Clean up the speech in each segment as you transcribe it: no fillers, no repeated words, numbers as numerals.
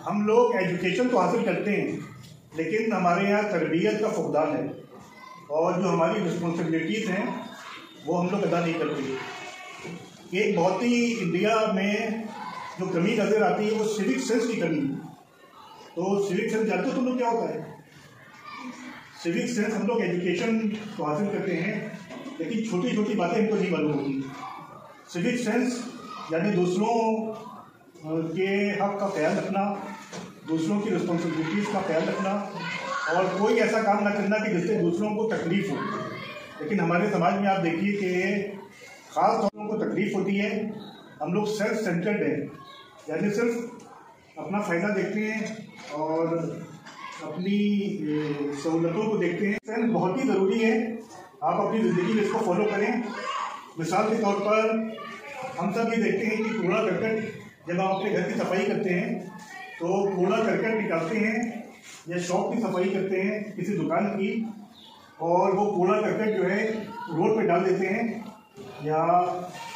हम लोग एजुकेशन तो हासिल करते हैं, लेकिन हमारे यहाँ तरबियत का फुकदान है और जो हमारी रिस्पॉन्सिबिलिटीज़ हैं वो हम लोग अदा नहीं करते। एक बहुत ही इंडिया में जो कमी नज़र आती है वो सिविक सेंस की कमी है। तो सिविक सेंस जानते हो तुम लोग क्या होता है? सिविक सेंस हम लोग एजुकेशन तो हासिल करते हैं, लेकिन छोटी छोटी बातें हमको नहीं मालूम होती। सिविक सेंस यानी दूसरों के हक का ख्याल रखना, दूसरों की रिस्पॉन्सिबिलिटीज़ का ख्याल रखना और कोई ऐसा काम ना करना कि जिससे दूसरों को तकलीफ़ हो। लेकिन हमारे समाज में आप देखिए कि ख़ास तौर को तकलीफ़ होती है। हम लोग सेल्फ सेंटर्ड हैं, यानी सिर्फ अपना फ़ायदा देखते हैं और अपनी सहूलतों को देखते हैं। सेंस बहुत ही ज़रूरी है, आप अपनी ज़िंदगी में इसको फॉलो करें। मिसाल के तौर पर हम सब ये देखते हैं कि कूड़ा करकट जब हम अपने घर की सफाई करते हैं तो कूड़ा करकट निकालते हैं या शॉप की सफाई करते हैं किसी दुकान की, और वो कूड़ा करकट जो है रोड पे डाल देते हैं या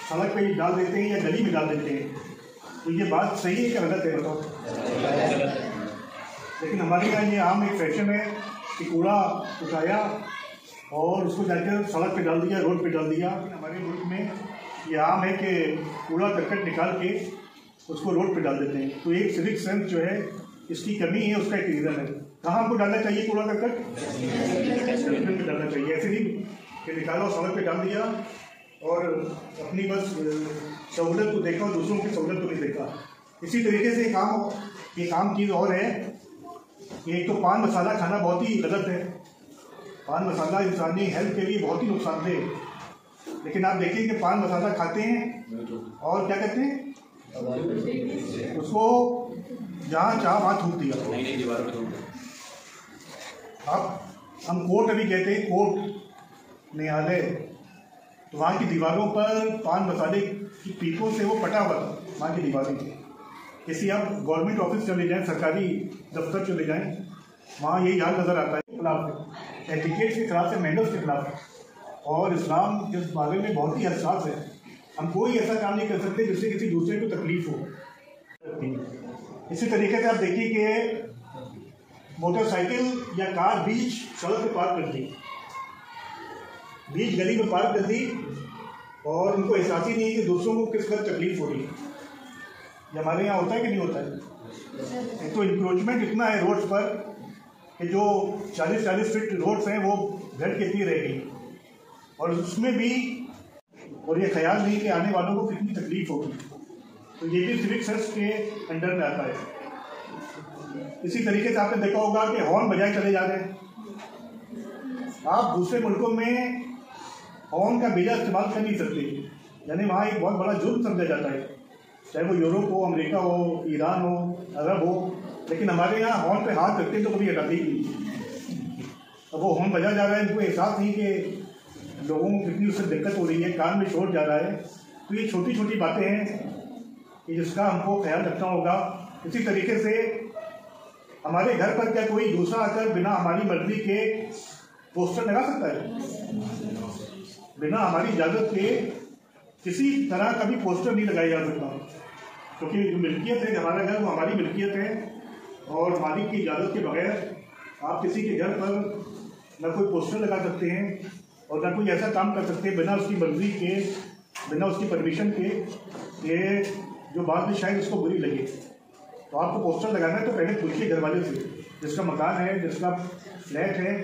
सड़क पे डाल देते हैं या गली में डाल देते हैं। तो ये बात सही है क्या गलत है बताओ? लेकिन हमारे यहाँ ये आम एक फैशन है कि कूड़ा उठाया और उसको जाकर सड़क पे डाल दिया, रोड पे डाल दिया। हमारे मुल्क में ये आम है कि कूड़ा करकट निकाल के उसको रोड पे डाल देते हैं। तो एक सिविक सेंस जो है इसकी कमी है, उसका एक रीज़न है। कहाँ हमको डालना चाहिए कूड़ा करकट? डस्टबिन में डालना चाहिए। ऐसे नहीं कि निकाला सड़क पे डाल दिया और अपनी बस सहूलत को देखा और दूसरों की सहूलत को नहीं देखा। इसी तरीके से एक आम चीज़ और है कि एक तो पान मसाला खाना बहुत ही गलत है। पान मसाला इंसानी हेल्थ के लिए बहुत ही नुकसानदेह है। लेकिन आप देखिए कि पान मसाला खाते हैं और क्या कहते हैं, उसको जहाँ चाह वहाँ थूक दिया। अब हम कोर्ट अभी कहते हैं, कोर्ट न्यायालय, तो वहाँ की दीवारों पर पान मसाले की पीपों से वो पटा हुआ था। वहाँ की दीवारें किसी आप गवर्नमेंट ऑफिस चले जाएं, सरकारी दफ्तर चले जाएं, वहाँ यही हाल नज़र आता है। खिलाफ एटिकेट के खिलाफ है, मैनर्स के खिलाफ है। और इस्लाम इस बारे में बहुत ही हसास है। हम कोई ऐसा काम नहीं कर सकते जिससे किसी दूसरे को तकलीफ हो। इसी तरीके से आप देखिए कि मोटरसाइकिल या कार बीच सड़क पे पार्क कर दी, बीच गली में पार्क कर दी और उनको एहसास ही नहीं कि दूसरों को किस कदर तकलीफ हो रही है। ये हमारे यहाँ होता है कि नहीं होता है? एक तो इंक्रोचमेंट इतना है रोड्स पर कि जो 40-40 फीट रोड्स हैं वो घर के इतनी रह गई, और उसमें भी और ये ख्याल नहीं कि आने वालों को कितनी तकलीफ होगी। तो ये भी सिविक सेंस के अंडर में आता है। इसी तरीके से आपने देखा होगा कि हॉर्न बजाए चले जा रहे हैं। आप दूसरे मुल्कों में हॉर्न का बेजा इस्तेमाल कर नहीं सकते, यानी वहाँ एक बहुत बड़ा जुर्म समझा जाता है, चाहे वो यूरोप हो, अमेरिका हो, ईरान हो, अरब हो। लेकिन हमारे यहाँ हॉर्न पे हाथ रखते तो कभी हटाते ही नहीं। अब वो हॉर्न बजा जा रहा है, इनको एहसास नहीं कि लोगों को कितनी उससे दिक्कत हो रही है, कान में शोर जा रहा है। तो ये छोटी छोटी बातें हैं कि जिसका हमको ख्याल रखना होगा। इसी तरीके से हमारे घर पर क्या कोई दूसरा आकर बिना हमारी मर्जी के पोस्टर लगा सकता है? बिना हमारी इजाज़त के किसी तरह का भी पोस्टर नहीं लगाया जा सकता, क्योंकि जो मिल्कियत है, हमारा घर वो हमारी मिल्कियत है और मालिक की इजाज़त के बगैर आप किसी के घर पर न कोई पोस्टर लगा सकते हैं और ना कोई ऐसा काम कर सकते हैं बिना उसकी मर्जी के, बिना उसकी परमिशन के, ये जो बात में शायद उसको बुरी लगे। तो आपको पोस्टर लगाना है तो पहले पूछिए घर वाले से, जिसका मकान है, जिसका फ्लैट है,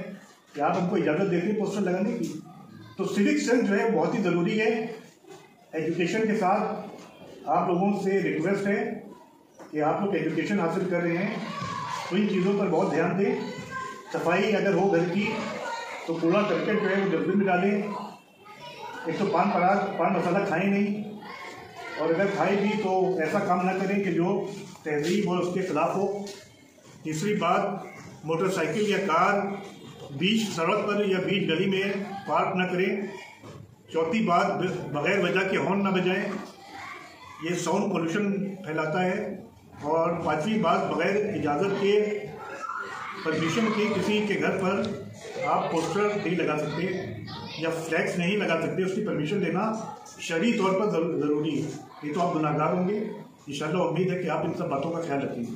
क्या आप हमको इजाज़त देते हैं पोस्टर लगाने की? तो सिविक सेंस जो है बहुत ही ज़रूरी है। एजुकेशन के साथ आप लोगों से रिक्वेस्ट है कि आप लोग एजुकेशन हासिल कर रहे हैं तो इन चीज़ों पर बहुत ध्यान दें। सफाई अगर हो घर की तो कूड़ा करकट जो है वो डस्टबिन में डालें। एक तो पान मसाला खाएं नहीं, और अगर खाए भी तो ऐसा काम ना करें कि जो तहजीब और उसके खिलाफ हो। तीसरी बात, मोटरसाइकिल या कार बीच सड़क पर या बीच गली में पार्क ना करें। चौथी बात, बगैर वजह के हॉर्न ना बजाएं, ये साउंड पोल्यूशन फैलाता है। और पांचवी बात, बगैर इजाज़त के, परमिशन के किसी के घर पर आप पोस्टर नहीं लगा सकते या फ्लैक्स नहीं लगा सकते। उसकी परमिशन लेना शरई तौर पर ज़रूरी है, नहीं तो आप गुनाहगार होंगे। इंशाअल्लाह उम्मीद है कि आप इन सब बातों का ख्याल रखेंगे।